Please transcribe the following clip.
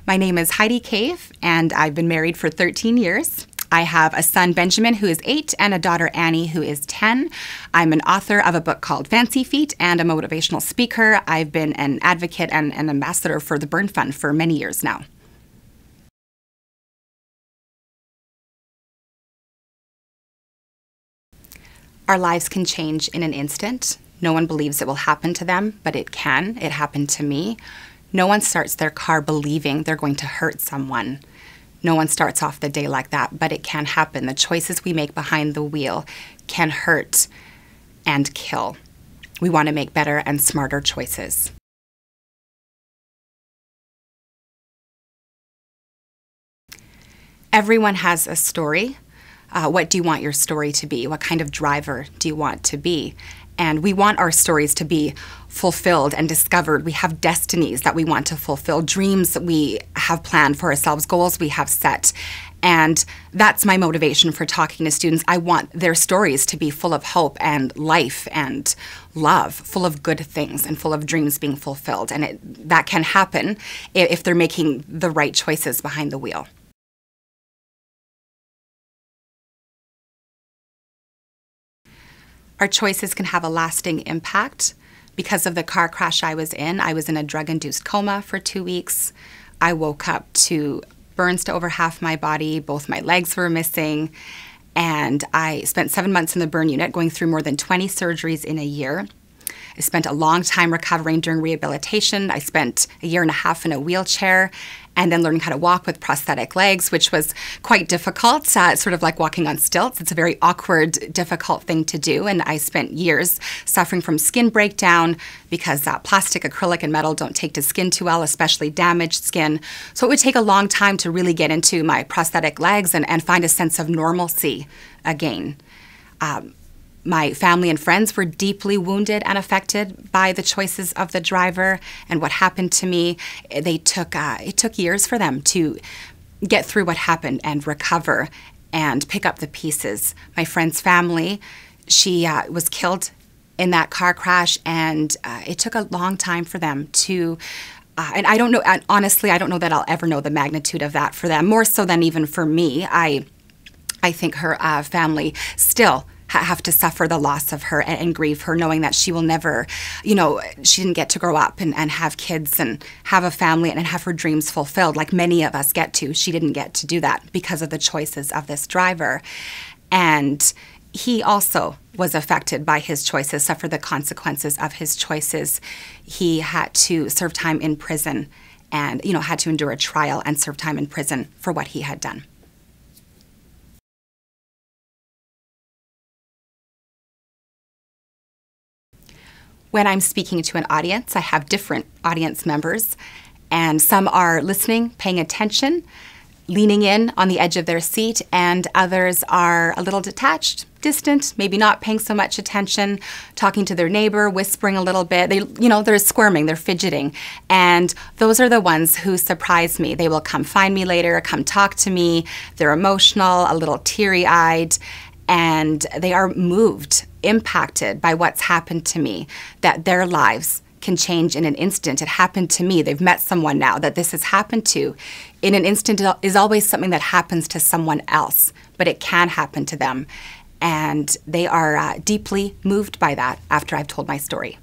My name is Heidi Cave, and I've been married for 13 years. I have a son, Benjamin, who is 8, and a daughter, Annie, who is 10. I'm an author of a book called Fancy Feet and a motivational speaker. I've been an advocate and an ambassador for the Burn Fund for many years now. Our lives can change in an instant. No one believes it will happen to them, but it can. It happened to me. No one starts their car believing they're going to hurt someone. No one starts off the day like that, but it can happen. The choices we make behind the wheel can hurt and kill. We want to make better and smarter choices. Everyone has a story. What do you want your story to be? What kind of driver do you want to be? And we want our stories to be fulfilled and discovered. We have destinies that we want to fulfill, dreams that we have planned for ourselves, goals we have set. And that's my motivation for talking to students. I want their stories to be full of hope and life and love, full of good things and full of dreams being fulfilled. And that can happen if they're making the right choices behind the wheel. Our choices can have a lasting impact. Because of the car crash I was in a drug-induced coma for 2 weeks. I woke up to burns to over half my body, both my legs were missing, and I spent 7 months in the burn unit, going through more than 20 surgeries in a year. I spent a long time recovering during rehabilitation. I spent a year and a half in a wheelchair and then learning how to walk with prosthetic legs, which was quite difficult, sort of like walking on stilts. It's a very awkward, difficult thing to do, and I spent years suffering from skin breakdown because plastic, acrylic, and metal don't take to skin too well, especially damaged skin. So it would take a long time to really get into my prosthetic legs and find a sense of normalcy again. My family and friends were deeply wounded and affected by the choices of the driver and what happened to me. It took years for them to get through what happened and recover and pick up the pieces. My friend's family, she was killed in that car crash, and it took a long time for them to and I don't know, honestly, I don't know that I'll ever know the magnitude of that for them, more so than even for me. I think her family still have to suffer the loss of her and grieve her, knowing that she will never, she didn't get to grow up and have kids and have a family and have her dreams fulfilled like many of us get to. She didn't get to do that because of the choices of this driver. And he also was affected by his choices, suffered the consequences of his choices. He had to serve time in prison and, had to endure a trial and serve time in prison for what he had done. When I'm speaking to an audience, I have different audience members, and some are listening, paying attention, leaning in on the edge of their seat, and others are a little detached, distant, maybe not paying so much attention, talking to their neighbor, whispering a little bit. They're squirming, they're fidgeting, and those are the ones who surprise me. They will come find me later, come talk to me. They're emotional, a little teary-eyed, and they are moved, impacted by what's happened to me, that their lives can change in an instant. It happened to me. They've met someone now that this has happened to. In an instant is always something that happens to someone else, but it can happen to them. And they are deeply moved by that after I've told my story.